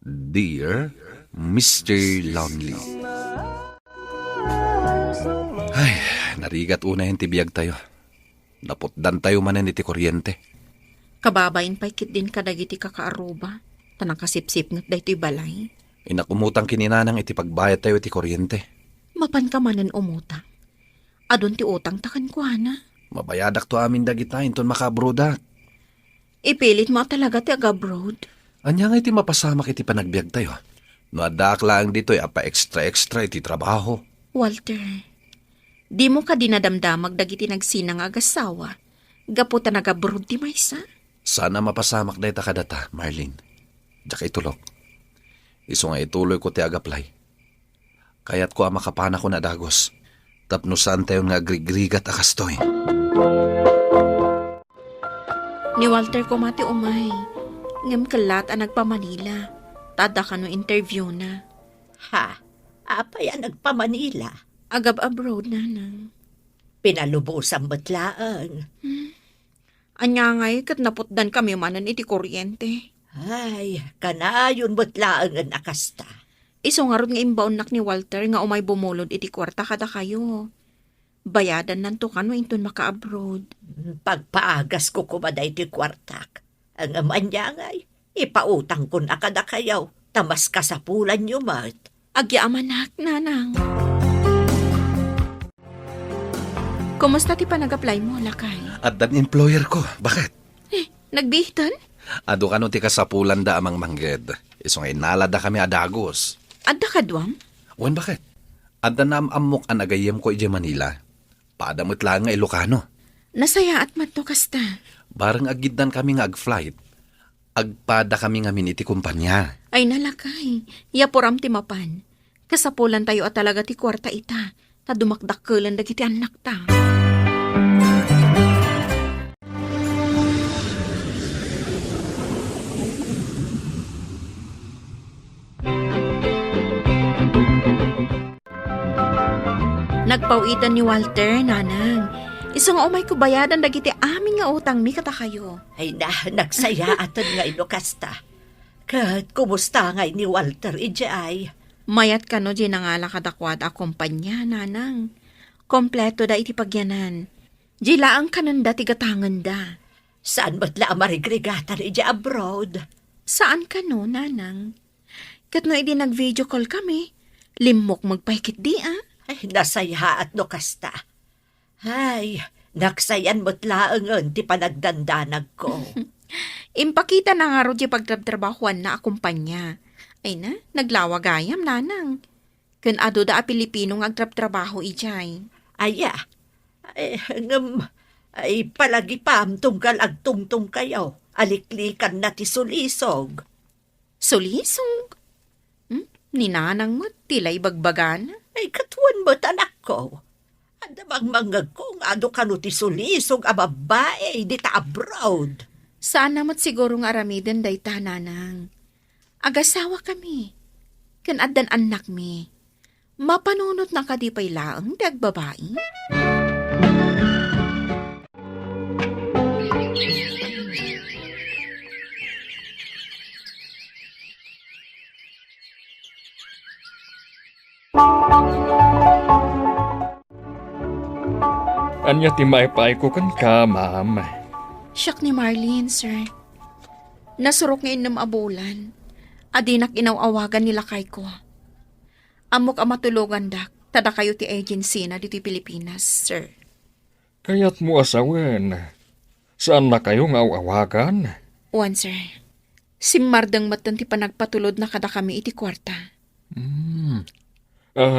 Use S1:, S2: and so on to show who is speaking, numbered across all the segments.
S1: Dear Mr. Lonely. Ay, narigat una yung tibiyag tayo. Naputdan tayo manan iti kuryente.
S2: Kababain pa'y kit din kadagiti kakaaruba. Tanang kasipsip ngat da ito'y balay.
S1: Inakumutang kininanang iti pagbayad tayo iti kuryente.
S2: Mapan ka manan umutang. Adun ti utang takan ko, hana.
S1: Mabayadak to amin dagita inton makabrodak.
S2: Ipilit mo talaga ti agabroad.
S1: Anya nga iti mapasamak iti panagbiag tayo. No adak lang dito'y apa extra iti trabaho.
S2: Walter, di mo ka dinadamdamag dagiti nagsinang agasawa. Gaputa nagabroad ti maysa.
S1: Sana mapasamak da ita kadata, Marlene. Diyak itulok. Iso nga ituloy ko ti agaplay. Kaya't ko makapana ko na dagos. Tapnusan tayo nga agrigrigat akastoy.
S2: Ni Walter kumati umay. Ngem kalat ang nagpa-Manila. Tada ka no interview na.
S3: Ha? Apa yan nagpa-Manila?
S2: Agab abroad na nang.
S3: Pinalubusan batlaan.
S2: Anya ngay kat naputdan kami manan iti kuryente.
S3: Ay, kanayon batlaan ang nakasta.
S2: Iso nga ron nga imbaon nak ni Walter nga umay bumulod iti kwarta kada kayo. Bayadan nanto kano inton maka-abroad.
S3: Pagpaagas ko kumaday ti kwartak. Ang amanya ngay, ipautang ko na kada kayaw. Tamas kasapulan nyo, mat.
S2: Agya amanak, nanang. Kumusta ti pa nag-apply mo, lakay?
S1: At dan employer ko. Bakit?
S2: Nagbihitan?
S1: Ado ka no ti kasapulan da amang mangged. Iso nga inalada kami adagos.
S2: Adda ka duwam?
S1: Wan bakit? Adda na amok an agayem ko iti Manila. Padamot lang nga Ilocano.
S2: Nasaya at matto kasta.
S1: Barang agiddan kami nga ag-flight. Agpada kami nga min iti kumpanya.
S2: Ay nalakay, yapuram ti mapan. Kasapulan tayo at talaga ti kwarta ita. Ta dumakdakkelan dagiti anak ta. Nagpawitan ni Walter, nanang. Isang umay ko bayadan dagiti amin nga utang mi kata kayo.
S3: Ay na, nagsaya atan nga inokasta. Kat kumusta ngay ni Walter ijay?
S2: Mayat ka no di nangala kadakwad a kumpanya, nanang. Kompleto da iti pagyanan. Di laang kananda ti gatangan da.
S3: Saan ba't la marigrigatan ijay abroad?
S2: Saan ka no, nanang? Kat no idi nag-video call kami. Limok magpaikit di
S3: Ay, nasaya at nokasta. Ay, naksayan mo't laangan ti panagdandanag ko.
S2: Impakita na nga ro di pagtrabahuan na akumpanya. Ay na, naglawagayam, nanang. Kun ado da a Pilipino nga agtrabaho ijay.
S3: Aya, ay palagi pam tunggal agtungtung kayo. Aliklikan na ti sulisog.
S2: Sulisog? Ninanang mo, tilay bagbagan.
S3: Ay katuan mo't anak ko. Adamang mga kong ado kano ti sulisog a babae di ta abroad.
S2: Saan namat siguro nga aramiden day ta, nanang. Agasawa kami. Kan addan anak mi. Mapanunot na kadipay laang dag babae.
S4: Anya ti maipay ko kan ka, ma'am.
S2: Siyak ni Marlene, sir. Nasurok ngayon ng abulan. Adinak inawawagan nila kay ko. Amok ang matulugan dak, tada kayo ti agency na dito Pilipinas, sir.
S4: Kaya't mo asawen. Saan na kayo nga awagan?
S2: One, sir. Si Mardang matan ti panagpatulod na kada kami iti kwarta.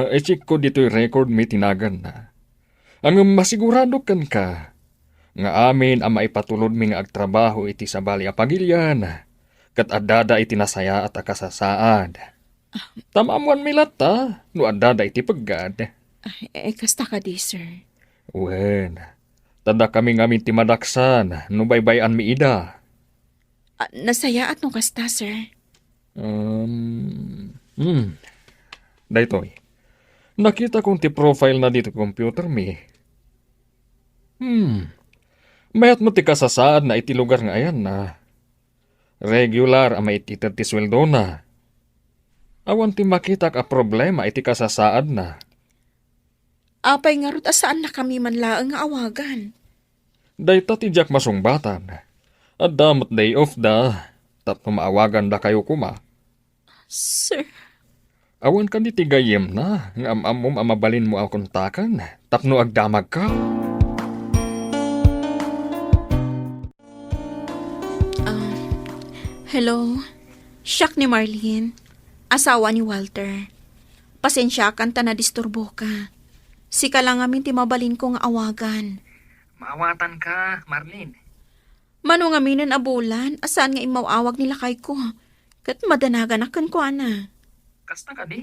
S4: I-check ko dito'y record may tinagan na. Ang masigurado kan ka, nga amin ang maipatulod mi nga agtrabaho iti sa bali a pagilyan, kat adada iti nasaya at akasasaad. Tamamuan mi lata, no adada iti paggad.
S2: Kasta ka di, sir.
S4: Wen, tada kami ngamin ti madaksan, no baybayan mi ida.
S2: Nasaya at no kasta, sir.
S4: Daytoy, nakita kong ti profile na dito computer mi. Mayat mo ti kasasaad na iti lugar nga ayan na. Regular ang maititir ti sweldo na. Awan ti makita ka problema iti kasasaad na.
S2: Apay nga rut asaan na kami man laang nga awagan.
S4: Dayta ti jak masungbatan. At damot day off da. Tapno maawagan da kayo kuma.
S2: Sir,
S4: Awan ka di tigayem na. Nga amamom amabalin mo ang kontakan. Tapno agdamag ka.
S2: hello. Siak ni Marlene. Asawa ni Walter. Pasensya kan ta na disturbo ka. Sika lang amin ti mabalin ko nga awagan.
S5: Maawatan ka, Marlene.
S2: Mano nga minan abulan, asaan nga imawawag nila kay ko. Kat madanagan akan ko ana.
S5: Kasta ka di.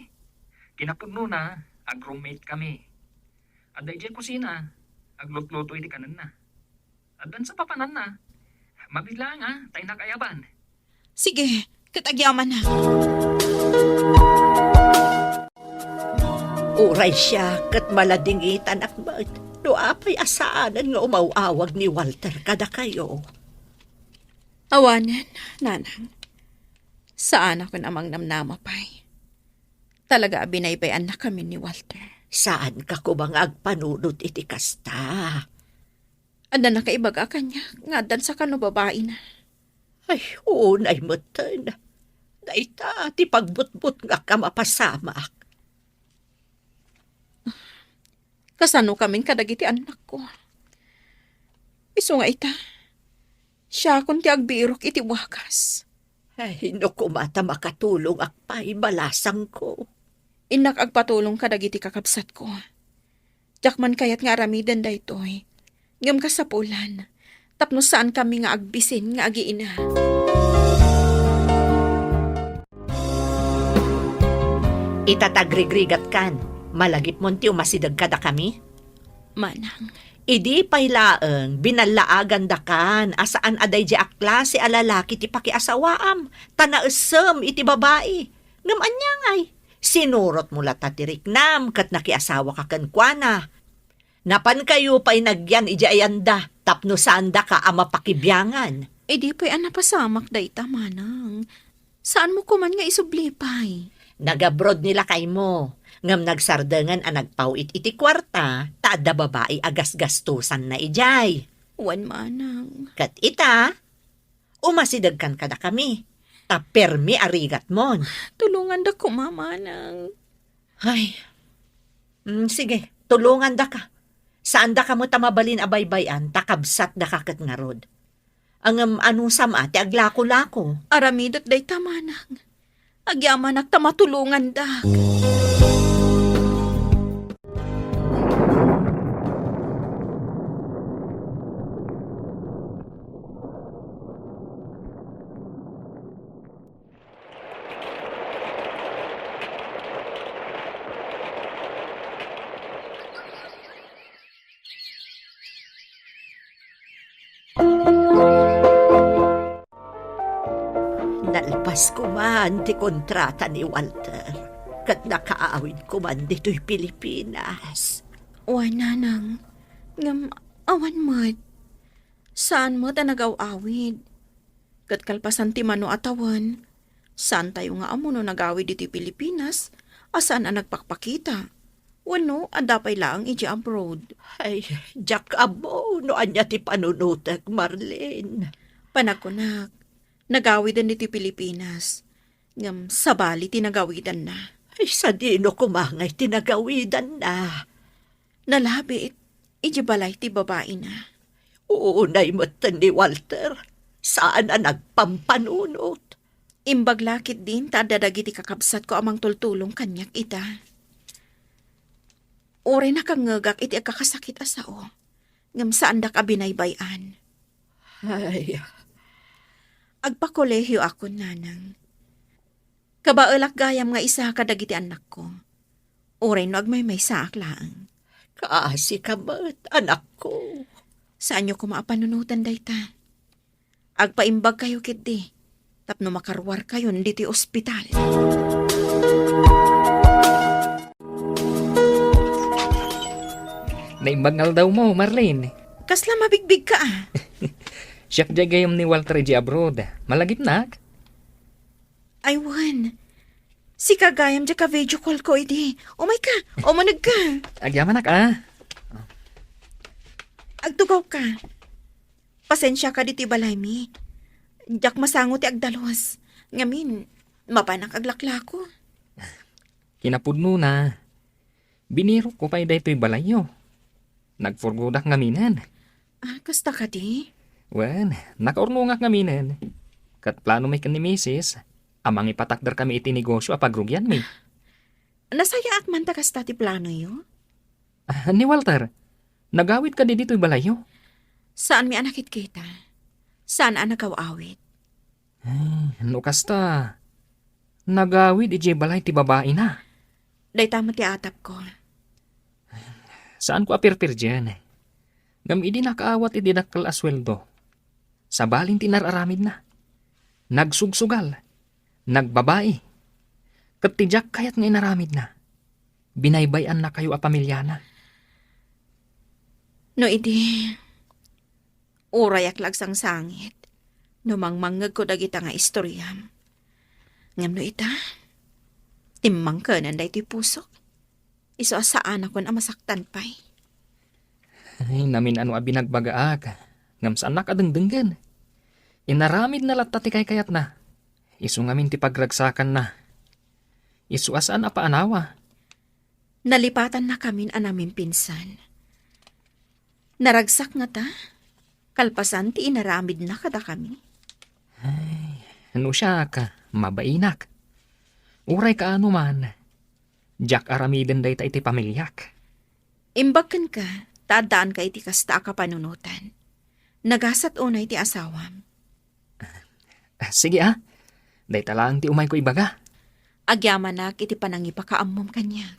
S5: Kinapudno na, ag-roommate kami. Aday dyan kusina, aglutluto iti kanan na. Adan sa papanan na. Mabigla nga, tayo nakayaban.
S2: Sige, katagyaman na.
S3: Uray siya kat maladingitan akmat. No apay asaanan nga umawawag ni Walter kada kayo.
S2: Awanan, nanang. Saan ako namang namnamapay? Talaga binaybayan na kami ni Walter.
S3: Saan ka ko bang agpanunod iti kasta?
S2: Adan na kaibaga kanya, nga dan sa kano babae na.
S3: Ay, unay matan. Daita, ti pagbutbut nga ka mapasamak.
S2: Kasano kaming kadagiti anak ko. Iso nga ita. Siya kung ti agbirok iti wakas.
S3: Ay, no kumata makatulong akpay balasang ko.
S2: Inak agpatulong kadagiti kakabsat ko. Jakman kayat nga aramidan da ito'y. Ngam kasapulan. Tapno saan kami nga agbisin nga agiina.
S3: Itatagregrigat kan. Malagip mo ti umasidag kada kami?
S2: Manang,
S3: Idi pailaeng binalaagan da kan asaan aday di akla si alalaki ti pakiasawaam. Tanaesem iti babae. Ngam anyangay. Sinurot mo lata ti riknam kat nakiasawa ka kenkwana. Napan kayo pa'y nagyan iji ayanda, tapno sanda ka ama pakibyangan.
S2: di pa'y anapasamak da ita, manang. Saan mo kuman nga isublipay?
S3: Nagabrod nila kay mo. Ngam nagsardengan ang nagpawit iti kwarta, taada babae agas-gastusan na ijay.
S2: Wan, manang.
S3: Kat ita, umasidagkan kada kami. Tapermi arigat mon.
S2: Tulungan da ko, mamanang.
S3: Ay, sige, tulungan da ka. Saan da ka mo tamabalin abaybayan, takabsat da kakat nga rod. Ang anong sama, ti aglako-lako.
S2: Aramidot da ita, manang. Agyaman tamatulungan da.
S3: Nalpas ko man ti kontrata ni Walter. Kat nakaawid ko man dito'y Pilipinas.
S2: Wan, nanang. Ngam, awan mo't. Saan mo ta nagaw-awid? Kat kalpasan ti mano atawan. Saan tayo nga amo no nagawid dito Pilipinas? Asaan ang nagpakpakita? Wano, adapay lang iji abroad.
S3: Ay, Jack abo, no anya ti panunutek, Marlene.
S2: Panakunak, nagawidan dito Pilipinas. Ngam, sabali tinagawidan na.
S3: Ay, sa dino kumangay tinagawidan na.
S2: Nalabit, iji balay ti babae na.
S3: Uunay mo ni Walter. Saan na nagpampanunot?
S2: Imbaglakit din, tadadagi ti kakabsat ko amang tultulong kanyak ita. Uri na kangagak iti agkakasakit asao. Ngam saan da ka binaybayan.
S3: Ay,
S2: Agpakolehiyo ako, nanang. Kabaelak gayam nga isa kadagiti anak ko. Uri no agmay saak laang.
S3: kaasi ka ba't, anak ko?
S2: Saan nyo kumaapanunutan dayta? Agpaimbag kayo kiti. Tapno makarwar kayo diti ospital.
S6: Naimbagnal daw mo, Marlene.
S2: Kasla mabigbig ka ah.
S6: Siya jagayom ni Walter G. abroad. Malagip na.
S2: Aywan. Si kagayam dya ka video call ko, idi. Umay ka, umunag ka.
S6: Agyaman ah.
S2: Agtugaw ka. Pasensya ka dito balay mi. Diyak masango ti agdalos. Ngamin, mapanak aglakla ko.
S6: Kinapudno na. Biniro ko pa daytoy balayo. Nagfurgudak ngaminan.
S2: Kasta ka di?
S6: Wen, nakaurnungak ngaminan. Kat plano may kan ni misis, amang ipatakdar kami iti negosyo apagrugyan mi.
S2: Nasaya at man ta kasta ti plano yo?
S6: Ni Walter, nagawit ka di dito'y balayo.
S2: Saan mi anakit kita? Saan ang nagaw-awit?
S6: No kasta, nagawid ije balay ti babae na.
S2: Day tama ti atap ko.
S6: Saan ko apirpir dyan? Ngam idi nakaawat idi nakal asweldo. Sa balin tinararamid na. Nagsugsugal. Nagbabae. Katidyak kayat nga inaramid na. Binaybayan na kayo a pamilyana.
S2: No idi, urayak lagsang sangit. No mangmangag ko dagita nga istoryam. Ngam no ita, timmang ka nanday ti pusok. Iso asaan ako na masaktan pa'y.
S6: Ay, namin ano a binagbagaag. Ngam saan nakadengdenggan. Inaramid na latta ti kayat na. Isu ngamin ti pagragsakan na. Isu asaan a paanawa.
S2: Nalipatan na kamin anamin pinsan. Naragsak nga ta. Kalpasan ti inaramid na kada kami.
S6: Ano siya ka, mabainak. Uray ka ano man. Jack aramiden day ta iti pamilyak.
S2: Imbakan ka, tadaan ka iti kasta ka panunutan. Nagasat unay ti asawam.
S6: Sige day talang ti umay ko ibaga.
S2: Agyamanak iti panangipakaamom kanya.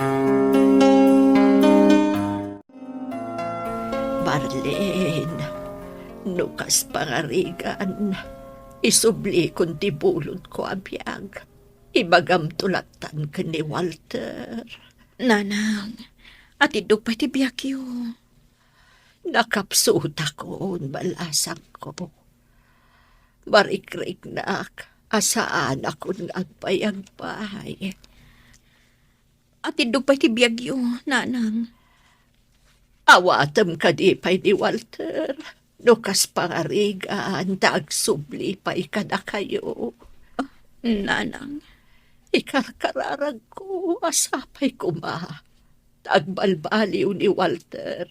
S3: Marlene, nukas pangarigan. Isubli kon ti bulod ko abiyag. Ibagam tulatan ka ni Walter.
S2: Nanang, at idug pa ti biyakyo.
S3: Nakapsuta ko balasak ko. Barikrik nak, asaan ako agpayagpay.
S2: At idug pa ti biyakyo, nanang.
S3: Awatam ka di pa'y ni Walter. Nukas pangarigan, tagsubli pa'y kada kayo.
S2: Nanang,
S3: Ikarkararag ko, asapay ko ma. Tagbalbaliw ni Walter.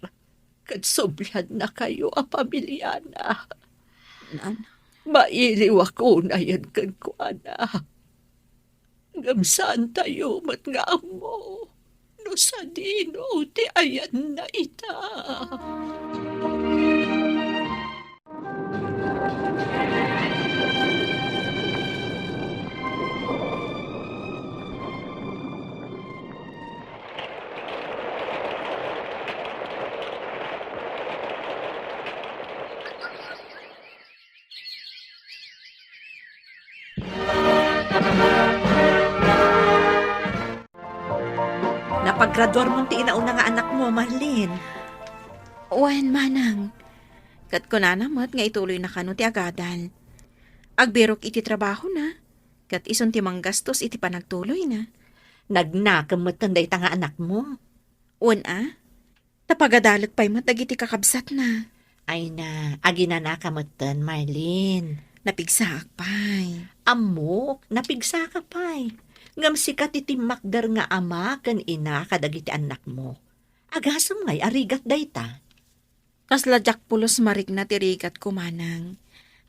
S3: Kadsublan na kayo a pamilya na.
S2: nanang.
S3: Mailiw ako na yan kan ko, ana. Ngamsaan tayo mat nga mo. No sa dino, ti ayan na ita. Napaggraduar mo ti inauna nga anak mo, Marlene.
S2: Wen, manang. Kat ko na namat nga ituloy na kano ti agadan. Agbirok iti trabaho na. Kat ison ti manggastos iti panagtuloy na.
S3: Nagnakamat tanday ta nga anak mo.
S2: Wen tapagadalag pa'y matag iti kakabsat na.
S3: Ay na, agina na kamatan, Marlene.
S2: Napigsaak pa'y.
S3: Amok, napigsa ka pa'y. Ngam sikat iti makdar nga ama kan ina kadagiti anak mo. Agasam ngay arigat dayta.
S2: Kasladyak pulos marig na tirigat kumanang.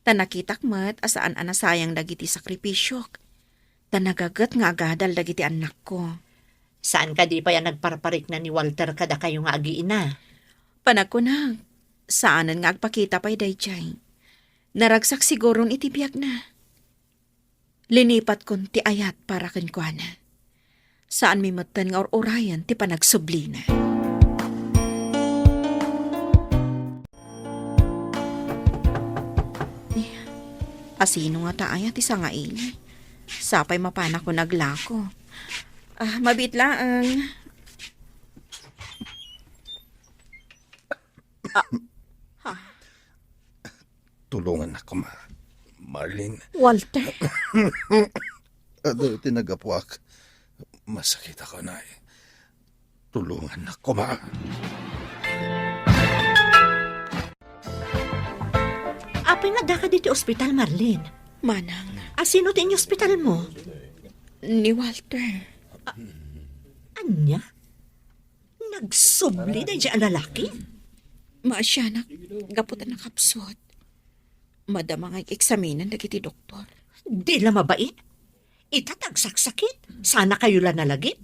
S2: Tanakitak mat asaan anasayang dagiti sakripisyok. Tanagagat nga agadal dagiti anak ko.
S3: Saan ka di pa yan nagparparik na ni Walter kada kayo nga agiina?
S2: Panagkunag, saanan nga agpakita pa'y dayjay. Naragsak siguron iti biyak na. Linipat kon ti ayat para kenkwana. Saan mi matan nga or-orayan ti panagsubli na. Asino nga ta ayat isa nga ini. Sapay mapana ko naglako. Mabit laang.
S1: Tulungan ako, Marlene.
S2: Walter.
S1: Ado, tinagapuak. Masakit ako na eh. Tulungan ako, ma.
S3: Apay nga da ka dito ospital, Marlene.
S2: Manang,
S3: Sino din yung ospital mo?
S2: ni Walter.
S3: Anya? Nagsubli na dyan ang lalaki?
S2: Maasyanak, gaputan na kapsot. Madama nga eksaminan dagiti doktor.
S3: Di la mabait? Itatagsaksakit? Sana kayo lang nalagip?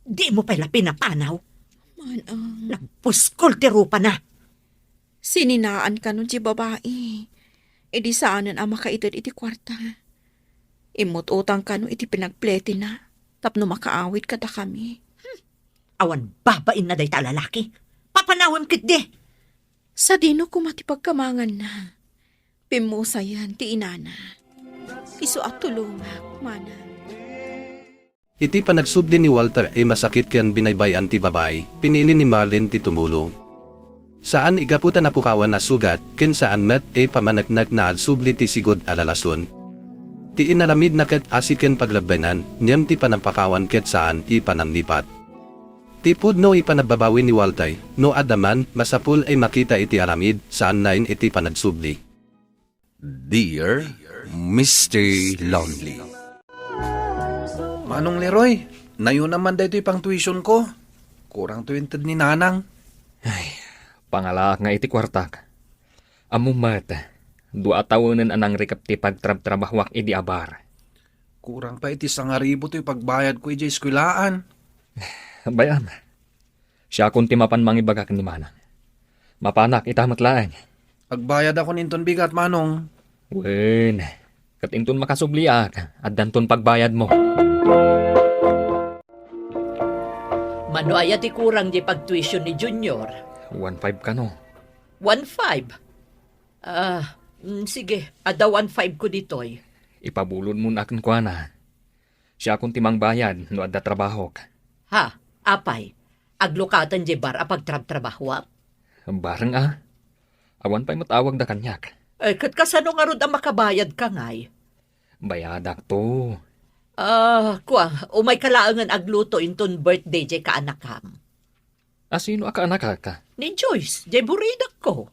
S3: Di mo pala pinapanaw?
S2: Manang,
S3: Nagpuskol ti rupa na.
S2: sininaan ka nun si babae. E di saanan ang makaitid iti kwarta. Imot utang ka nun iti pinagplete na. Tapno makaawit ka da kami.
S3: Awan babain na day ta lalaki. Papanawin kit di.
S2: Sa dino kumatipagkamangan na. Pimusa yan, ti inana. Isu at tulungan, manang.
S1: Iti panagsubli ni Walter ay masakit kan binaybayan ti babae. Pinili ni Marlene ti tumulong. Saan igaputan na pukawan na sugat, ken saan met ay pamanagnak na subli ti sigod alalason. Ti inalamid na ket asiken paglabanan, niyam ti panampakawan ket saan ipananlipat. Ti pudno ipanababawi ni Walter, no adaman masapul ay makita iti aramid saan nain iti panagsubli. Dear Mr. Lonely. Manong Leroy, nayo naman dito pang tuition ko. Kurang 20 ni Nanang.
S6: Pangalaak nga iti kwartak. Amumat, 2 taonen anang rikap ti pagtrab-trabahwak idi abar.
S1: Kurang pa iti 1,000 to'y pagbayad ko iti eskwelaan.
S6: Bayan, siya kunti mapan mangibagak ni Manang. Mapanak itamatlaan.
S1: Pagbayad ako ninton bigat, Manong.
S6: Wen, katinton makasubliak at danton pagbayad mo.
S3: Manuaya ti kurang di pagtuition ni Junior.
S6: 1.5 ka no.
S3: 1.5. Sige, ada 1.5 ko ditoy.
S6: Ipabulod mo na akin kwa na. Siya kunti mang bayad no adda trabaho.
S3: Ha, apay. Aglukatan di bar apag trab-trabahwa.
S6: Barang awan pa'y matawag da kanyak.
S3: Kat kasano nga rod ang makabayad ka ngay?
S6: Bayadak to.
S3: Umay kalaangan agluto inton birthday jay kaanakam.
S6: Sino aka anak ka?
S3: Ni Joyce, jay buridak ko.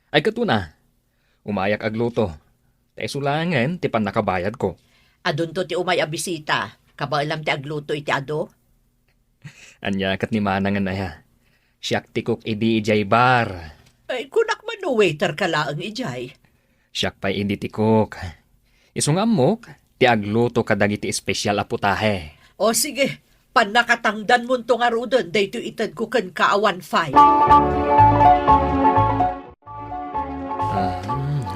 S6: Ay katuna. Umayak agluto. Tay sulangan, ti pan nakabayad ko.
S3: Adun to ti umay abisita. Kabailam ti agluto iti ado?
S6: Anya kat ni Manang ya. Siyak tikok idi ijay bar.
S3: Ay, kunak man no waiter ka laang ijay.
S6: Siyak pa'y idi tikok. Isungam mo, ti agluto kadagiti espesyal a putahe.
S3: O sige, panakatangdan mo to nga rudon, dayto itad ko kan kaawan 5.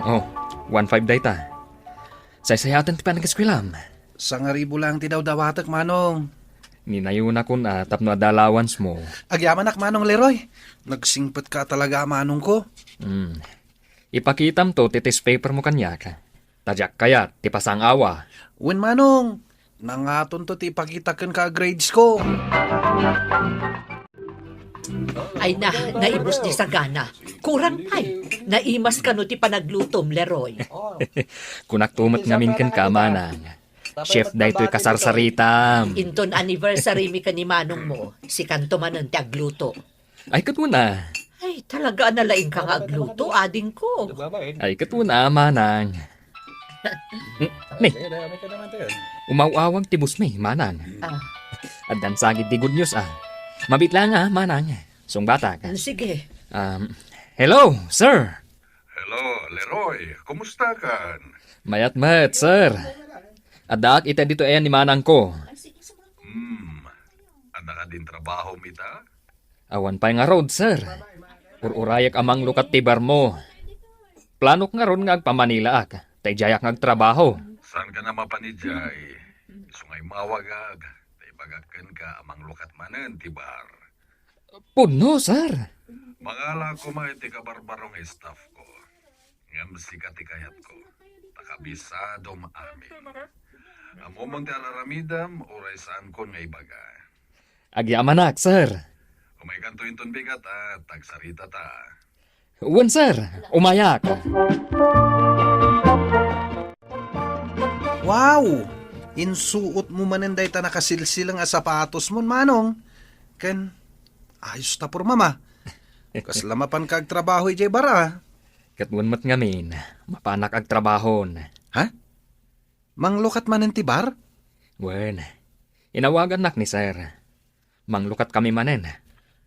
S6: Oh, 1.5 day ta. Saysayatan ti pa nag-eskwilam.
S1: 1,000 lang ti daw dawatak, Manong.
S6: Ninayo na kun tapno adalawans mo.
S1: Agyaman ak, Manong Leroy. Nagsingpet ka talaga, Manong ko.
S6: Ipakitam to titis paper mo kanyak. Tadyak kaya, ti pasang awa.
S1: Wen, Manong. Nangaton to ti ipakitaken ka grades ko.
S3: Ay naibos di sa gana. Kurang ay, naimas ka no ti panaglutom, Leroy.
S6: Kunak tumat ngamin kan ka, Manang. Chef da ito'y kasarsaritam.
S3: Inton anniversary mi ka ni Manong mo, si kanto manon ti agluto.
S6: Ay katuna.
S3: Ay, talaga nalaing ka nga agluto, ading ko.
S6: Ay katuna, Manang. Ni, umawawag ti busmi, Manang. At dan sagit di good news Mabit lang Manang. Sung bata ka.
S3: Sige.
S6: Hello, sir.
S7: Hello, Leroy. Kumusta ka?
S6: Mayat-mat, sir. Adak ita dito ni Manang ko.
S7: Ada ka din trabaho, mita?
S6: Awan pa nga road, sir. Ururayak amang lukat tibar mo. Planok nga ron nga agpamanila tay jayak nga agtrabaho.
S7: Saan ka na mapanijay? Sungay mawagag. Tay bagakan ka amang lukat manen, tibar.
S6: Puno, sir.
S7: Mangala ko iti kabarbarong staff ko. Ngam sikatikayat ko. Takabisado maamin. Amo mong ti alaramidam, oray saan ko nga ibaga.
S6: Agyamanak, sir.
S7: Umay kanto inton bigat tagsarita ta.
S6: Uwan, sir. Umayak.
S1: Wow! Insuot mo manen day ta nakasilsilang nga sapatos mo, manong. Ken, ayos ta por mama. Kaslamapan kag trabaho ijay bara.
S6: Katwan mat ngamin, mapanak ag trabahon.
S1: Ha? Manglukat manen ti bar?
S6: Wen, inawagan nak ni sir. Manglukat kami manen.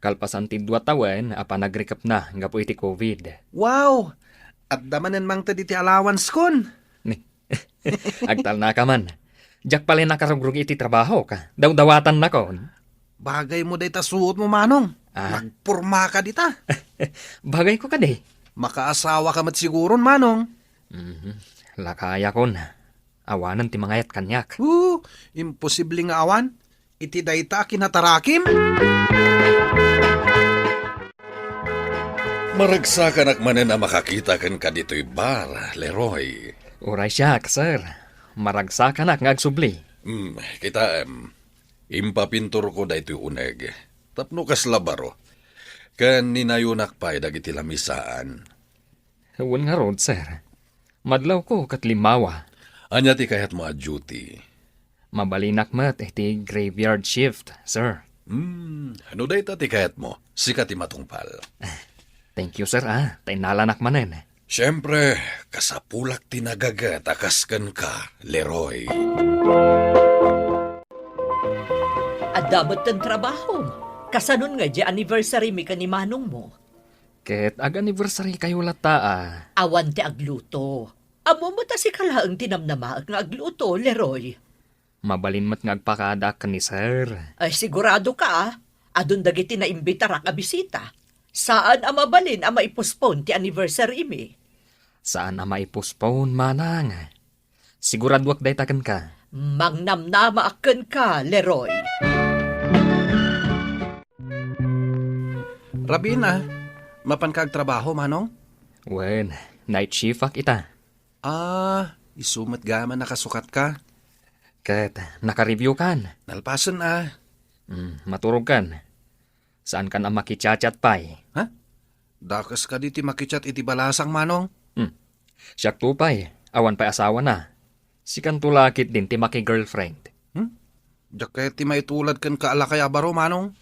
S6: Kalpasan ti 2 tawen, apa nagrekap na nga po iti COVID.
S1: Wow! At damanen mang ta ti allowance kon.
S6: Agtal na ka man. Diyak pala nakarugrug iti trabaho ka. Daw-dawatan na kon.
S1: Bagay mo day ta suot mo, manong.
S6: Ah.
S1: Nagpurma ka dita.
S6: Bagay ko ka di.
S1: Makaasawa ka mat siguron, manong.
S6: Lakaya kon. Awanan ti mangayat kanyak.
S1: Imposible nga awan. Iti dayta kinatarakim.
S7: Maragsakan akmanen na makakita kan ka dito'y bar, Leroy.
S6: Uray siyak, sir. Maragsakan na ngagsubli.
S7: Kita, impapintur ko da ito'y uneg. Tapno kas labaro. Kan ninayunak pa dagiti lamisaan.
S6: Huwag nga rod, sir. Madlaw ko katlimawa.
S7: Anya ti kayat mo a duty.
S6: Mabalinak mat iti graveyard shift, sir.
S7: Ano da ita ti kayat mo? Sikat ti matungpal.
S6: Thank you, sir, Tainalanak manen.
S7: Siyempre, kasapulak tinagaga takaskan ka, Leroy.
S3: Adamot ng trabaho. Kasanon nga di anniversary mi ni manong mo.
S6: Ket ag anniversary kayo lata,
S3: Awan ti agluto. Amo mo ta si kalaang tinamnama nga agluto, Leroy.
S6: Mabalin mat nga agpakada ka ni sir.
S3: Ay sigurado ka adun dagiti na imbitara ka bisita. Saan ang mabalin ang maipospone ti anniversary mi?
S6: Saan na maipostpone, manang? Siguradwak day taken ka.
S3: Mangnamnama aken ka, Leroy.
S1: Rabina, mapan kag trabaho, manong?
S6: Wen, night shift ak ita.
S1: Isumat gaman nakasukat ka.
S6: Ket nakareview kan.
S1: Nalpasan
S6: Maturog kan. Saan kan ang makichat pay?
S1: Dakas ka diti makichat iti balasang, manong.
S6: Siyak tupay, awan pa'y asawa na. Si kantulakit din ti maki-girlfriend.
S1: Diyak kaya ti maitulad kan kaalakay abaro, manong.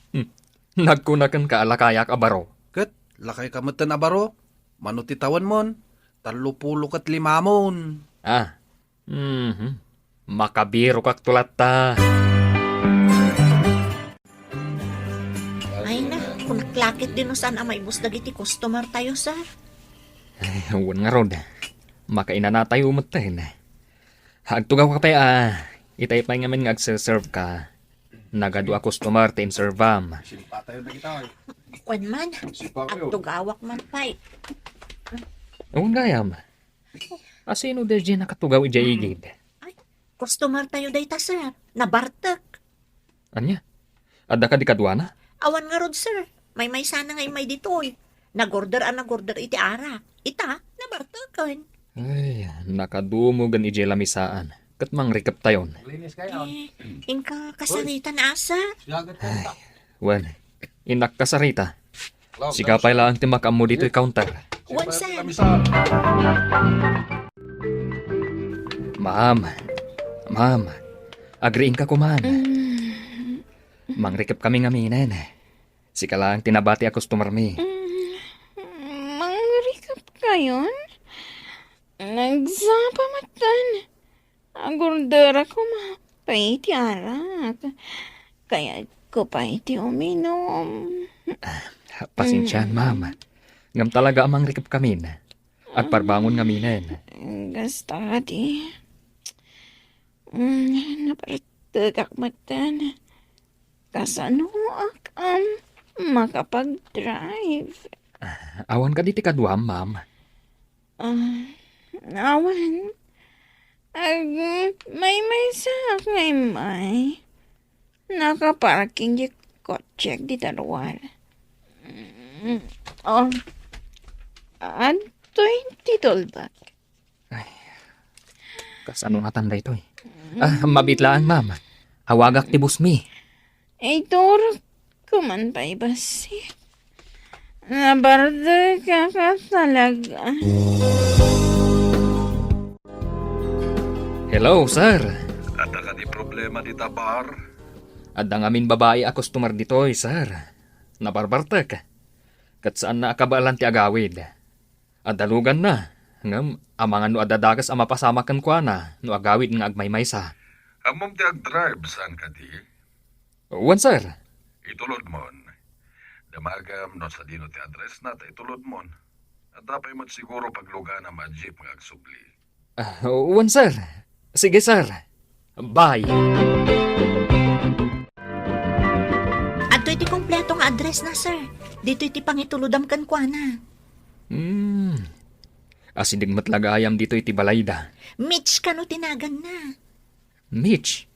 S6: Nagkunakan ka alakayak abaro.
S1: Kat, lakay kamatan abaro. Manutitawan mon. 35 mon.
S6: Makabiro kak tulat ta.
S3: Ay na, kung naklakit din no saan ang maibus dagiti customer tayo, sir.
S6: Huwag nga rod. Makainan na tayo umatahin. Hagtugaw ka pa itay pa nga man nga agserve ka. Nagadu a customer tin servam.
S3: Kwan man, agtugawak man pa'y.
S6: Huwag gayam. Asino da dyan nakatugaw ijayigid?
S3: Customer tayo dayta, sir. Nabartak.
S6: Anya? Adda ka di kadwana?
S3: Awan nga rod, sir. May sana ngay may ditoy. Nagorder iti ara. Ita, nabartakan.
S6: Ay, nakadumugan ijay lamisaan. Kat mang rikap tayon.
S3: Inka kasarita na asa.
S6: Wan, inak kasarita. Sigapay lang timakam mo dito'y counter.
S3: Wan, sir.
S6: Ma'am, agriin ka kuman. Mangrikip kami nga minen. Sika lang tinabati a customer mi.
S2: Mangrikap kayon? Nagsapamatan. Agordera ko mapaiti arak. Kaya ko pa iti uminom.
S6: Pasensyahan, ma'am. Ngam talaga amang rikip kami na. At parbangon nga minen.
S2: Gasta di. Napartagak matan. Kasano ak makapag-drive.
S6: Awan ka diti kadwam, ma'am.
S2: Awan. May sak ngay may. Nakaparking di kotse di tarwal. Ato'y titulbak.
S6: Kasano nga tanda ito eh. Mabitlaan, ma'am. Hawagak ti busmi.
S2: Turok ko man pa ibasit. Nabarda ka talaga.
S6: Hello, sir.
S7: At ka di problema dita, Bar?
S6: At ang amin babae a customer ditoy, sir. Nabarbartek. Kat saan na akabalan ti agawid. At dalugan na. Ngam, amangan no adadagas ang mapasamakan ko na no agawid nga agmaymaysa.
S7: Amom ti ag-drive, saan ka di?
S6: Wan, sir.
S7: Itulod mon. Damagam no sa dino ti address na, itulod mon. At dapat mo siguro pagluga na ma-jeep nga agsubli.
S6: Wan, sir. Sige, sir. Bye.
S3: Adto iti kompletong address na, sir. Dito iti pangitulodam kan kwa na.
S6: Asinig matlagayam dito iti balayda.
S3: Mitch ka no tinagan na.
S6: Mitch.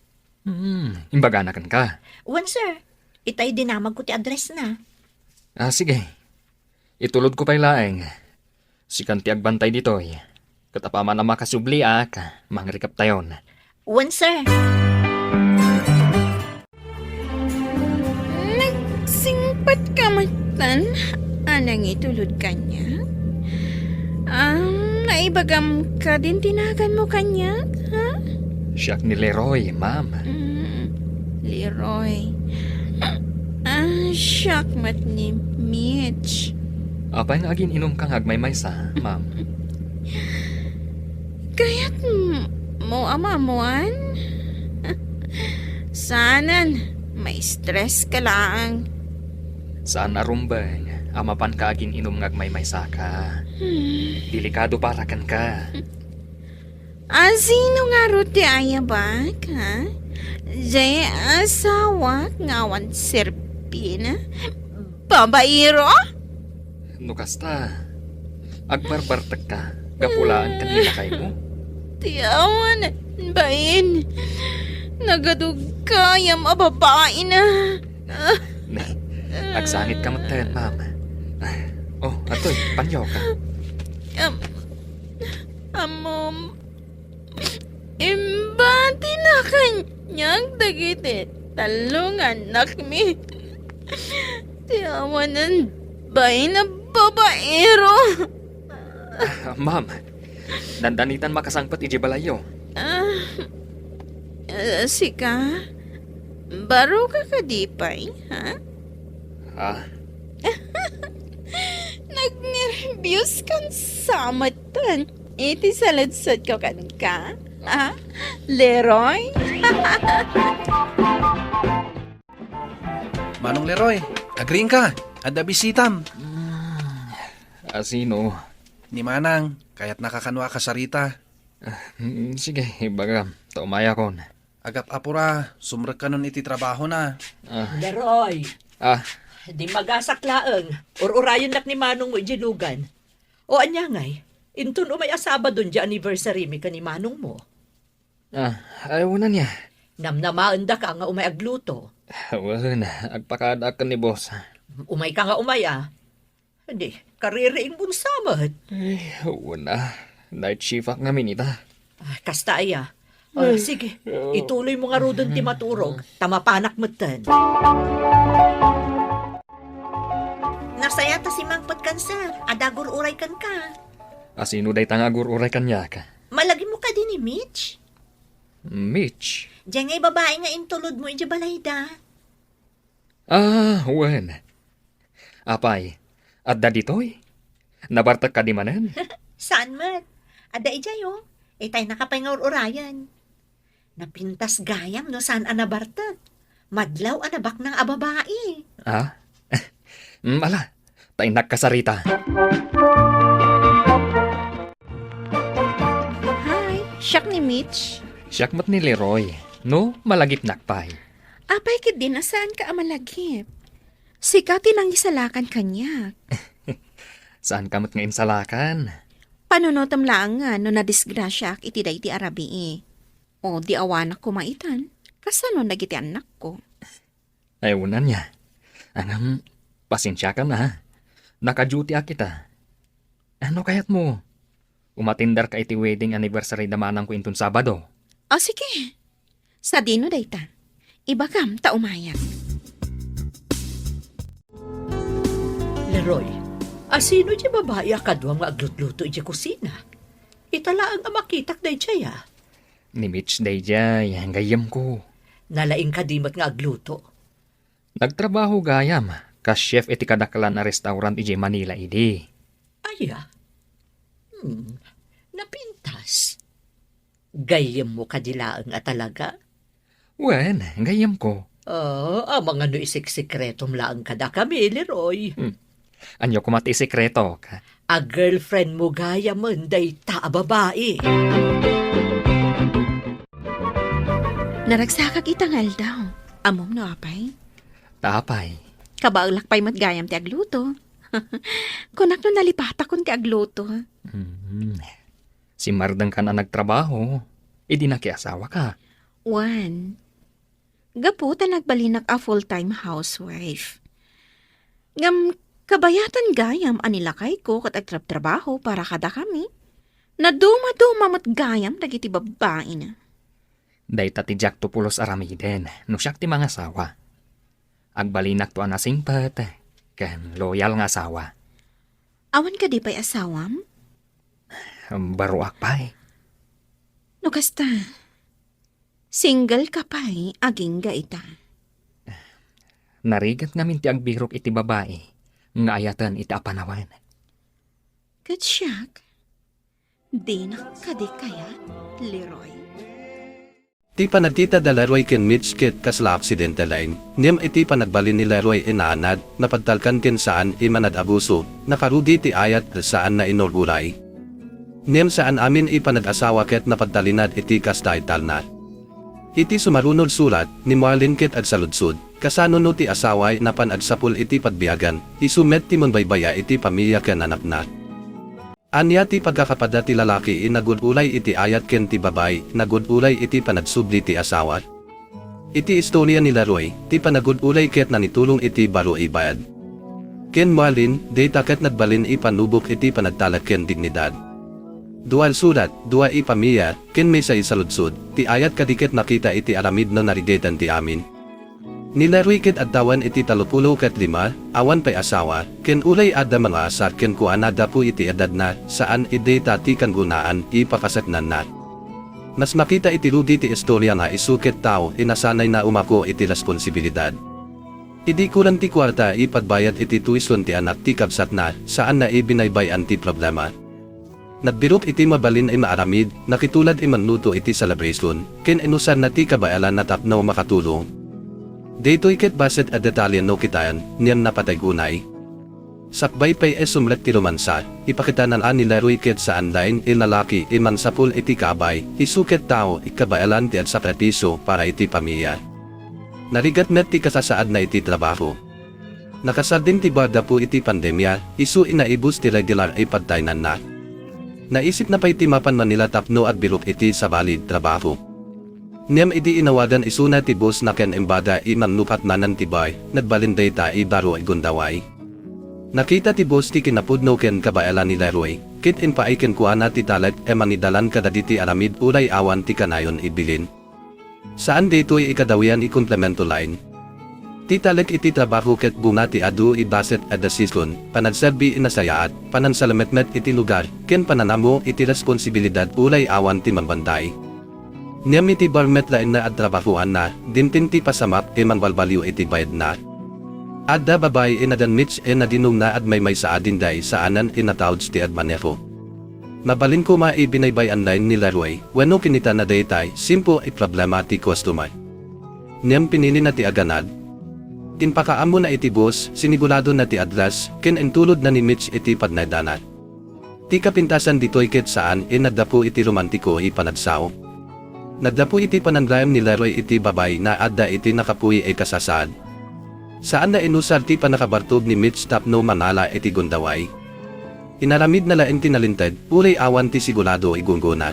S6: Imbaganakan ka.
S3: Wan, sir. Itay dinamag ko ti address na.
S6: Sige. Itulod ko pa'y laeng. Sikan ti agbantay ditoy. Katapaman na makasubli mangrikap tayon.
S3: Wan, sir.
S2: Nagsingpat ka matan? Anang itulod kanya? Naibagam ka din tinagan mo kanya? Ha?
S6: Siyak ni Leroy, ma'am.
S2: Leroy. Syakmat ni Mitch.
S6: Apay nga agin inom kang agmaymaysa, ma'am.
S2: Kaya't mo amamuan? Sanan, may stress ka lang.
S6: Saan arumbang, amapan ka agin inom nga agmaymaysa ka. Delikado para kan ka.
S2: Sino nga ruti ayabak, ha? Jay asawa ngawan serpina? Babairo?
S6: Nukasta, agbarbartag ka. Gapulaan kanila kayo mo.
S2: Tiyawan, bain. Nagadug kayam ababae na.
S6: Agsangit ka magtayan, ma'am. Atoy, panyo ka.
S2: Amom, imbati na kanyang dagiti talungan nakmi. Tiyawanan bain na babaero.
S6: Ma'am, dandanitan makasangpat iji balayo.
S2: Sika, baro ka kadipay, ha? Nagnervyos kan samatan. Iti saladsad ko kan ka, ha? Leroy?
S1: Manong Leroy, agreeing ka. Adda bisitam.
S6: Sino?
S1: Ni Manang, kaya't nakakanwa ka sa Rita.
S6: Sige, ibaga, taumaya kon.
S1: Agap apura, sumrek ka nun iti trabaho na.
S3: Leroy.
S6: Ah,
S3: Di magasak laeng. Urayon nak ni Manong mo ijilugan. O anya ngay, intun umay asaba dun di anniversary mi ka ni Manong mo.
S6: ayaw na niya.
S3: Namnamaan da ka nga umay agluto.
S6: Wala na, agpakada ka ni boss.
S3: Umay ka nga umay Hindi, kaririing bunsamat.
S6: Wala, night shift ak namin ita.
S3: Kasta sige, ituloy mo nga rudon ti maturog. Tamapanak matan. Nasaya ta si Mang Patkansa. Adagur uray kan ka.
S6: Sino day tangagur uray kanya ka?
S3: Malagi mo ka din ni Mitch.
S6: Mitch?
S3: Diyan ngay babae nga intulod mo iji balayda.
S6: Wen. Apay, adda ditoy? Nabartak ka di manan?
S3: Saan man? Ada ijayo. Itay nakapay nga urayan. Napintas gayam no saan anabartag. Madlaw anabak ng ababae.
S6: Ala, tainak ka sa Rita.
S2: Hi, siyak ni Mitch.
S6: Siyakmat ni Leroy, no malagip nakpay.
S2: Apay kid din asaan ka amalagip. Sikatin ang isalakan kanya.
S6: Saan kamot nga insalakan?
S2: Panunotam lang nga no nadisgrasya ak iti day ti arabi O di awanak ko maitan. Kasano nagiti anak ko?
S6: Ayunan niya. Angam, pasensya ka na. Naka-duty kita. Ano kayat mo? Umatindar ka iti wedding anniversary damanang ko intun Sabado.
S2: Sige. Sa dino dayta. Iba kam ta umayat.
S3: Leroy, asino di babae akadwa nga aglutluto iji kusina? Italaang amakitak day jaya.
S6: Ni Mitch day jay, gayam ko.
S3: Nalaing kadimot nga agluto.
S6: Nagtrabaho gayam, ka chef iti kadakalan na restaurant iti Manila idi.
S3: Aya. Napintas. Gayem mo kadilaang at talaga?
S6: Wen, gayam ko.
S3: Amang ano isik-sikretom laang kada kami, Leroy.
S6: Anyo kumati sekreto ka.
S3: A girlfriend mo gaya man day ta babae.
S2: Naragsakag itangal daw. Amom no apay.
S6: Tapay.
S2: Kabaag lakpay mat gayam ti agluto. Kunak no nalipata kon ti agluto.
S6: Si Mardang ka na nagtrabaho, idi nakiasawa ka.
S2: Juan, gaputa nagbalinak a full-time housewife. Ngam kabayatan gayam anilakay ko kat agtrabaho para kada kami. Naduma-duma mat gayam dagiti babae na.
S6: Day tati Jack Tupulos aramiden, no siyak ti mga asawa. Agbalinak to ana singpat, ken loyal nga asawa.
S2: Awan ka di pa'y asawam?
S6: Baro akpay.
S2: No kasta, single ka pa'y aging gaita.
S6: Narigat ngamin ti agbirok iti babae, nga ayatan iti apanawan.
S2: Katsyak, di na kadi kaya, Leroy.
S1: Ti panagtita da Leroy ken Mitch ket kasla aksidente lain. Niyam iti panagbalin ni Leroy inaanad, napagtalkan ken saan imanad abuso, nakarudi ti ayat saan na inorguray. Niyam saan amin ipanag-asawa ket napagtalinad iti kastaital na. Iti sumarunod sulat, ni Marlin ket ad saludsud, kasano no ti asaway napan ad sapul iti pagbiagan, isumet ti monbaybaya iti pamilya ken anak na. Anya ti pagkakapada ti lalaki inagudulay iti ayat ken ti babay, nagudulay iti panagsubli ti asawa. Iti istorya ni Leroy, ti panagudulay ket nanitulong iti baro ibayad. Ken Marlin, data ket nagbalin ipanubok iti panagtalak ken dignidad. Dual sulat, dua ipamilya, ken may sa isaludsud, ti ayat kadiket nakita iti aramid na naridetan ti amin. Ni Leroy ket adtawan iti 35, awan pay asawa, ken ulay adda mga asar ken kuanada po iti edad na, saan ide tati kan gunaan, ipakasatnan na. Mas makita iti rudi ti istorya nga isuket tao, inasanay na umako iti responsibilidad. Idi kulang ti kwarta ipagbayad iti tuition ti anak ti kabsat na, saan na ibinaybayan ti problema. Nagbirok iti mabalin ay maaramid, nakitulad imanluto iti celebration, ken inusar na ti kabayalan na tapno makatulong. Daytoy ket baset a detalye no kitayan, niyam napatay gunay. Sakbay pay sumlet ti romansa, ipakitanan ni Leroy ket saan lain ilalaki imansapul iti kabay, isuket tao ikabayalan ti ad sakripisyo para iti pamilya. Narigat met ti kasasaad na iti trabaho. Nakasal din ti barda po iti pandemya, isu inaibus ti regular ay pagtaynan na. Naisip na pa'y timapan Manila tapno at birok iti sa valid trabaho. Niyam idi inawadan isuna ti boss na ken embada imanupat nanan ti bay, nagbalinday ta ibaro igundaway. Nakita ti boss ti kinapudno ken kabayalan ni Leroy, kit inpaay ken kuana ti talag manidalan kadaditi aramid ulay awan ti kanayon ibilin. Saan dito'y ikadawian ikomplemento line? Ti talag iti trabaho ket bunga ti adu ibaset at desisyon, panagserbi inasayaat, panansalametmet iti lugar, ken pananamo iti responsibilidad ulay awan ti mambanday. Niyam iti barmet lain na at trabahuan na, dintin ti pasamap manbalbaliw iti bayad na. Adda babay inadan Mitch nadinong na at may sa adinday saanan inatawds ti admaneho. Mabalin ko maibinaybay online ni Leroy, wano kinita na daytay, simpo ay problema ti customer. Niyam pinili na ti aganad. Tinpakaamo na iti boss, sinigurado na ti adlas, ken entulod na ni Mitch iti padnaydanat. Ti kapintasan ditoy ket saan inadapo iti romantiko ipanagsaw. Nagdapo iti pananggayam ni Leroy iti babay na adda iti nakapuy ay kasasad. Saan na inusar ti panakabartob ni Mitch tapno manala iti gundaway. Inaramid na laeng tinalinted, ulay awan ti sigurado igungguna.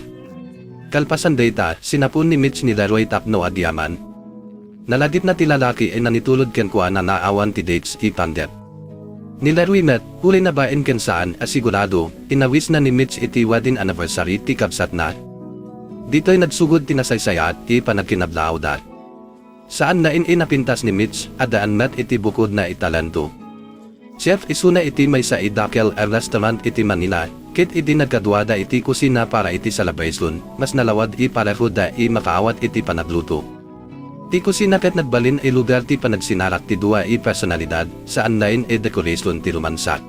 S1: Kalpasan data, sinapun ni Mitch ni Leroy tapno adyaman. Naladit na ti lalaki ay nanitulod ken kuana na naawan ti dates ipandep. Ni Leroy met, ulay na baen ken saan asigurado, inawis na ni Mitch iti wedding anniversary ti kabsat na. Dito'y nagsugod tinasaysayat ipanagkinablaw dat. Saan na inapintas ni Mitch, adaan met iti bukod na italento. Chef isuna iti may sa idakel a restaurant iti Manila, kit iti nagkadwada iti kusina para iti celebration, mas nalawad pareho da makaawat iti panagluto. Ti kusina ket nagbalin ay lugar ti panagsinarak ti dua i personalidad saan lain e dekorasyon ti rumansak.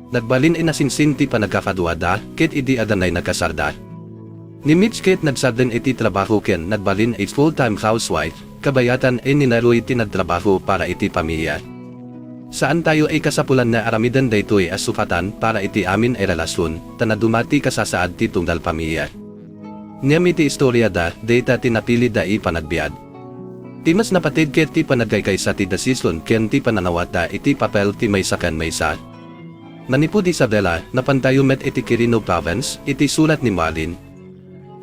S1: Nagbalin ay nasinsin ti panagkakaduada ket idi adanay nagkasarda. Ni Mitch ket nagsarden iti trabaho ken nagbalin ay full-time housewife, kabayatan ay ninaroy ti nagtrabaho para iti pamilya. Saan tayo ay kasapulan na aramidan daytoy as sukatan para iti amin ay relasyon, tanadumati kasasaad ti tungdal pamilya. Niyam iti istorya da, data tinapili da i panagbiad. Timas napatid ket ti panagkaykay sa ti dasison ken ti pananawata iti papel ti maysakan maysa. Manipud Isabela, napantayo met iti Quirino Province, iti sulat ni Marlin.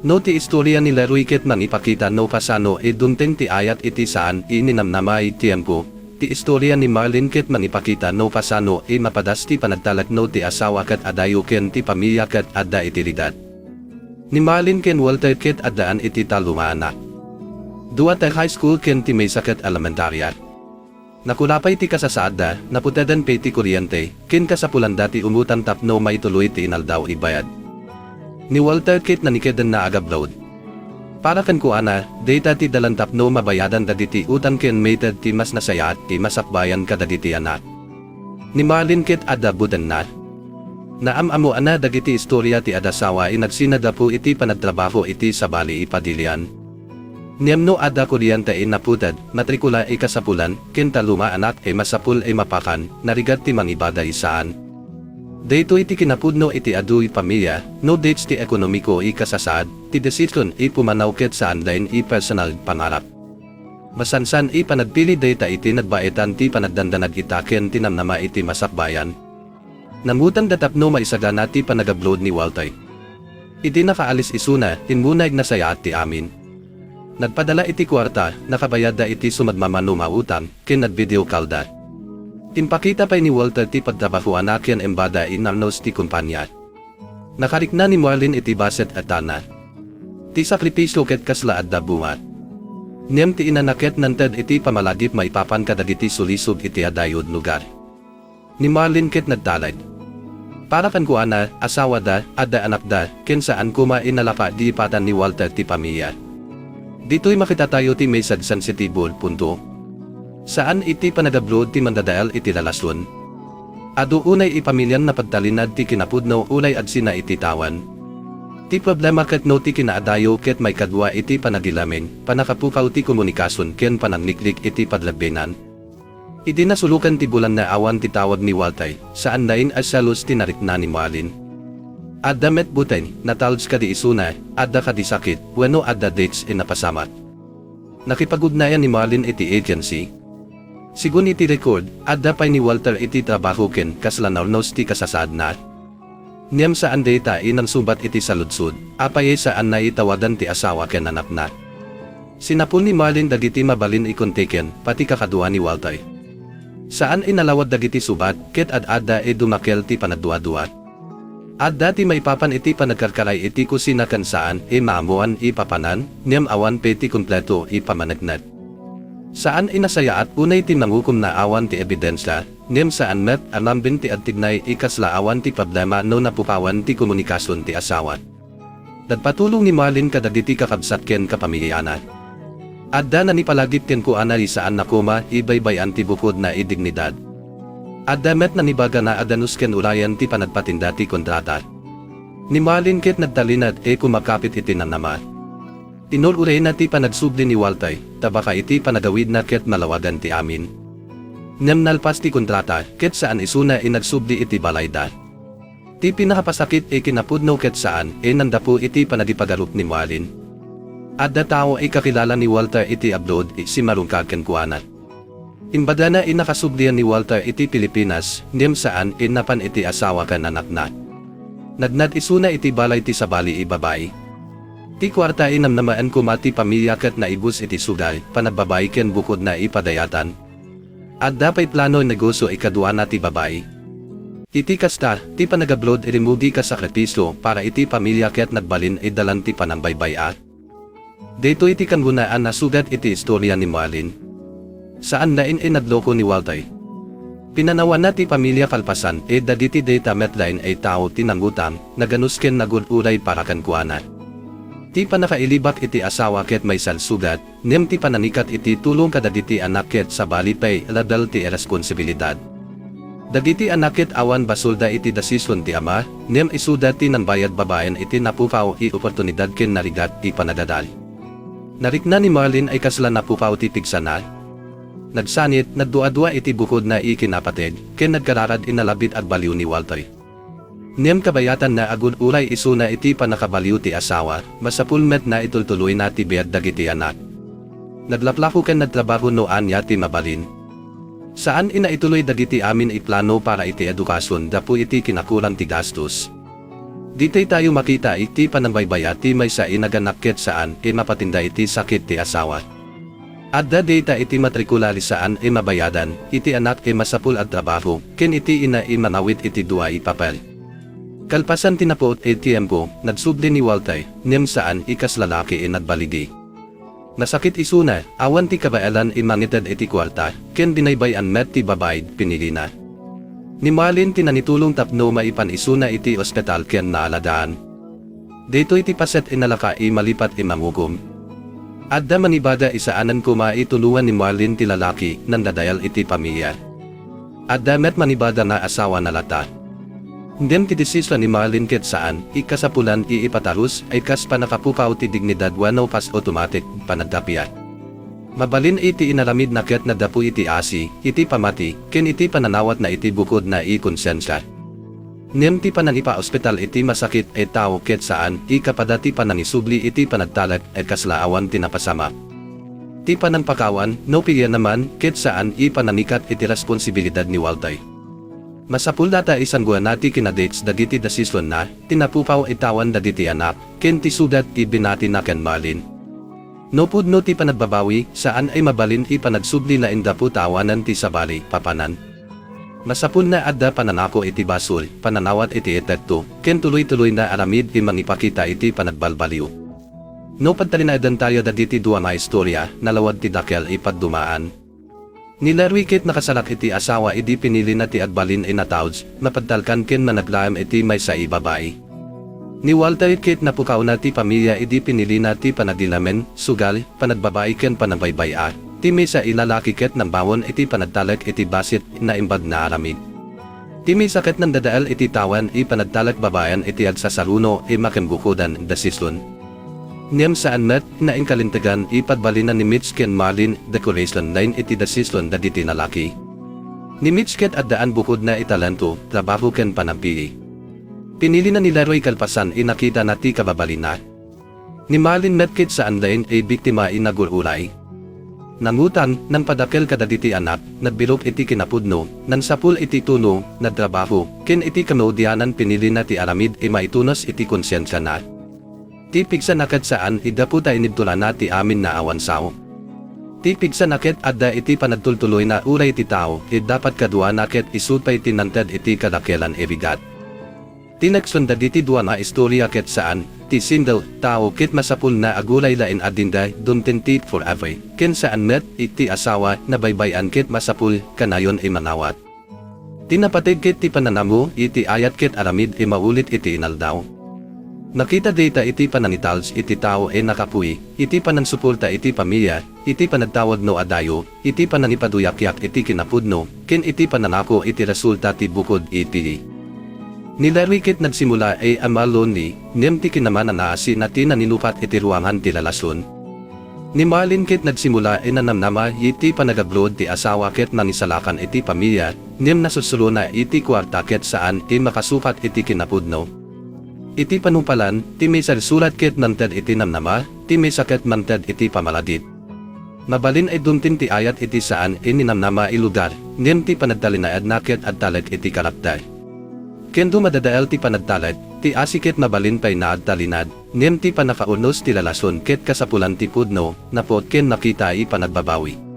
S1: No ti istorya ni Leroy ket manipakita no pasano e dunten ti ayat iti saan ininamnamay tiempo. Ti istorya ni Marlin ket manipakita no pasano e mapadas ti panagtalak no ti asawa ket adayo ken ti pamilya ket adda iti lidat. Ni Marlin ken Walter ket addaan iti talumaanak. Dua ta high school ken ti maysa ket elementarya. Nakulapay ti kasasaada, naputadan pe ti kuryente, ken kasapulan dati umutan tapno may tuloy ti inaldaw ibayad. Ni Walter ket nanikedan na agablod. Para kan kuana, data ti dalantap no mabayadan dagiti utan ken mated ti mas nasaya at ti masakbayan kadagiti anak. Ni Marlin ket adda budan na. Naamamo ana dagiti istorya ti adasawa inagsinadapo iti panagtrabaho iti sa bali ipadilian. Niamno adda kuryente naputad, matrikula kasapulan, ken taluma anak masapul mapakan, narigat ti mangibada isaan. Dayto iti kinapudno iti aduy pamilya, no dates ti ekonomiko kasasaad, ti desisyon pumanaw ket saan lain personal pangarap. Masansan panagpili data iti nagbaetan ti panagdandanag itaken tinamnama iti masakbayan. Namutan datapno maisagana ti panagablod ni Walter. Iti nakaalis isuna, inmunay nasaya at ti amin. Nagpadala iti kwarta, nakabayad da iti sumadmamano mautang, ken nagvideo call da. Timpakita pa'y ni Walter ti pagtrabahuan ken embada inamnos ti kumpanya. Nakarikna ni Marlin iti baset at tana. Ti sakripisyo ket kasla adda buhat. Niyam ti inanaket nanted iti pamalagip maipapan kadagiti sulisog iti adayod lugar. Ni Marlin ket nagtalad. Para kan kuana, asawa da, adda anak da, ken saan kuma inalapa di ipatan ni Walter ti pamilya. Dito'y makita tayo ti may sensitibol punto. Saan iti panagablod ti mandadaal iti lalasyon? Adu unay ipamilyan na pagtalinad ti kinapudno ulay adsina iti tawan. Ti problema ket no ti kinaadayo ket may kadwa iti panagilaming, panakapukaw ti komunikasyon ken panangliklik iti padlagbenan. Iti nasulukan ti bulan na awan ti tawag ni Walter, saan nain asalos ti narikna ni Marlin. Adda met butay, natalds ka di isuna, adda ka di sakit, weno adda dates napasamat. Nakipagugnayan ni Marlin iti agency. Sigun iti record, adda pa'y ni Walter iti trabaho ken kaslanawnos ti kasasad na. Niyam saan data inansubat iti saludsud, apay saan na itawadan ti asawa ken anak na. Sinapul ni Marlin dagiti mabalin ikonteken, pati kakadua ni Walter. Saan inalawad dagiti subat, ket adda dumakel ti panagduaduat. Adda ti maipapan iti panagkarkaray iti kusina kan saan maamuan ipapanan, niyam awan peti kumpleto ipamanagnat. Saan inasaya at unay ti nangukum na awan ti ebidensya, niyam saan met anambin ti adtignay ikasla awan ti problema no napupawan ti komunikasyon ti asawat. Nagpatulong ni Marlin kadagiti kakabsat ken kapamilyanan. Adda na ni palagip ken kuana saan nakuma ibaybayan ti bukod na idignidad. Adda met na nibaga na adanus ken ulayan ti panagpatinda ti kontrata. Ni Marlin ket nagtalinad kumakapit iti nanama. Tinululay na ti panagsubli ni Walter, tabaka iti panagawid na ket malawagan ti amin. Niyam nalpas ti kontrata, ket saan isuna nagsubli iti balayda. Ti pinakapasakit kinapudno ket saan nandapo iti panagipagarup ni Marlin. Adda tao kakilala ni Walter iti abroad si marungkag ken kuanat. Imbada na nakasublian ni Walter iti Pilipinas, niyam saan napan iti asawa ken anak na. Nagnad isuna iti balay ti sabali babae. Ti kwarta namnamaan kumati pamilya ket naibus iti sugay, panagbabae ken bukod na ipadayatan. Adda pa'y plano negosyo ikadua na ti babae. Iti kasta, ti panagablod mugi ka sakripisyo para iti pamilya ket nagbalin dalan ti panangbaybayat. Dito iti kangunaan na sugat iti istorya ni Marlin. Saan na nadloko ni Walter. Pinanawan na ti pamilya kalpasan dagiti data metline ay tao tinangutam, naganus ken nagululay para kan kuana. Ti panakailibak iti asawa ket may salsugat, nem ti pananikat iti tulong kadagiti anak ket sa balipay ladal ti responsibilidad. Dagiti anak ket awan basulda iti dasison ti ama, nem isuda ti nanbayad babaen iti napupaw i oportunidad ken narigat ti panadadal. Narikna ni Marlin ay kasla napupaw ti tigsana. Nagsanit, nagdua-dua iti bukod na ikinapatid, ken nagkararad inalabit at baliw ni Walter. Nem kabayatan na agud ulay isuna iti panakabaliw ti asawa, masapulmet na itultuloy na ti biyad dagiti anak. Naglaplako ken nagtrabaho no anya ti mabalin. Saan ina ituloy dagiti amin iplano para iti edukasyon dapo iti kinakulang ti gastos. Ditay tayo makita iti panambaybaya ti may sa inaganakket saan mapatinda iti sakit ti asawa. Adda data iti matrikulari saan mabayadan, iti anak masapul at trabaho, ken iti ina manawit iti dua ipapel. Kalpasan tinapot tiempo, nagsubli ni Walter, nem saan ikas lalaki nagbaligi. Nasakit isuna, awan ti kabaelan mangited iti kwarta, ken binaybayan met ti babay, pinili na. Ni Marlin tinanitulong tapno maipan isuna iti ospital ken naaladaan. Dito iti paset inalaka malipat mangugom. Adda manibada isaanan ko maituluan ni Marlin ti lalaki, nandadayal iti pamilya. Adda met manibada na asawa na lata. Ndem ti desisyon ni Marlin ket saan, ikasapulan iipatarus ay kas panakapupaw ti dignidad wano pas automatic panagdapya. Mabalin iti inaramid na ket nadapu iti asi, iti pamati, ken iti pananawat na iti bukod na ikonsensya. Nem ti pananipa ospital iti masakit tao ket saan, ikapadati pananisubli iti panagtalag kaslaawan tinapasama. Ti panangpakawan, no piya naman, ket saan ipananikat iti responsibilidad ni Walter. Masapul data isang guanati kinadates dagiti dasisyon na, tinapupaw itawan dagiti anak, ken ti sudat ibinati na ken Marlin. No pudno ti panagbabawi, saan ay mabalin ipanagsubli na indapu tawanan ti sabali, papanan. Masapul na adda pananako iti basol, pananawat iti etekto, ken tuloy-tuloy na aramid mangipakita iti panagbalbaliw. No pagtalinadan tayo dagiti dua na istorya, nalawad ti dakel ipagdumaan. Nilarwikit nakasalak iti asawa iti pinili na ti agbalin inatawds, mapadtalkan ken managlaam iti may sa ibabae. Ni Walter kit napukaw na ti pamilya iti pinili na ti panagdilamen, sugal, panagbabae ken panagbaybaya, ti may sa ilalaki ket ng bawon iti panagtalak iti basit na imbag na aramid. Ti may sakit ng dadaal iti tawan panagtalak babayan iti agsasaruno makembukodan dasisyon. Niyam saan met na inkalintagan ipadbalinan ni Mitch ken Marlin decoration line iti dasisyon dagiti nalaki. Ni Mitch ket addaan bukod na italento, trabaho ken panampi. Pinili na nila Roy kalpasan nakita na ti kababalina. Ni Marlin met ket saan line biktima inagululay. Nangutan, nang padakel kadagiti anak, nagbilog iti kinapudno, nan sapul iti tuno, nagtrabaho, ken iti kamaudianan pinili na ti aramid maitunos iti konsyensya na. Tipig sa nakat saan idaputa inibtula na ti amin na awan sao. Tipig sa naket adda iti panagtultuloy na uray ti tao, dapat kadua naket isutpay tinanted iti kadakelan bigat. Tinagsunda diti dua na istorya ket saan, ti single, tao kit masapul na agulay lain adinday, dumtentit forever, ken saan met iti asawa na baybayan kit masapul, kanayon manawat. Tinapatig kit ti pananamu, iti ayat kit aramid maulit iti inaldaw. Nakita data iti pananitals iti tao nakapuy, iti panansuporta iti pamilya, iti panagtawag no adayo, iti pananipaduyakyak iti kinapudno, ken iti pananako iti resulta ti bukod iti. Nilarwikit nagsimula amalon ni, nem ti kinaman naasi na tinaninupat iti ruangan ti lalason. Ni Marlin kit nagsimula nanamnama iti panagablod ti asawa ket nanisalakan iti pamilya, nem nasusulo na iti kwarta ket saan makasupat iti kinapudno. Iti panumpalan, ti may sarsulat ket manted iti namnama, ti may saket manted iti pamaladit. Mabalin ay dumtin ti ayat iti saan ninamnama ilugar, nem ti panagtalinaad naket at talag iti karaptay. Kendo madadael ti panagtalag, ti asiket mabalin pay naad talinad, nem ti panakaunos ti lalason ket kasapulan ti pudno, napot ken nakita panagbabawi.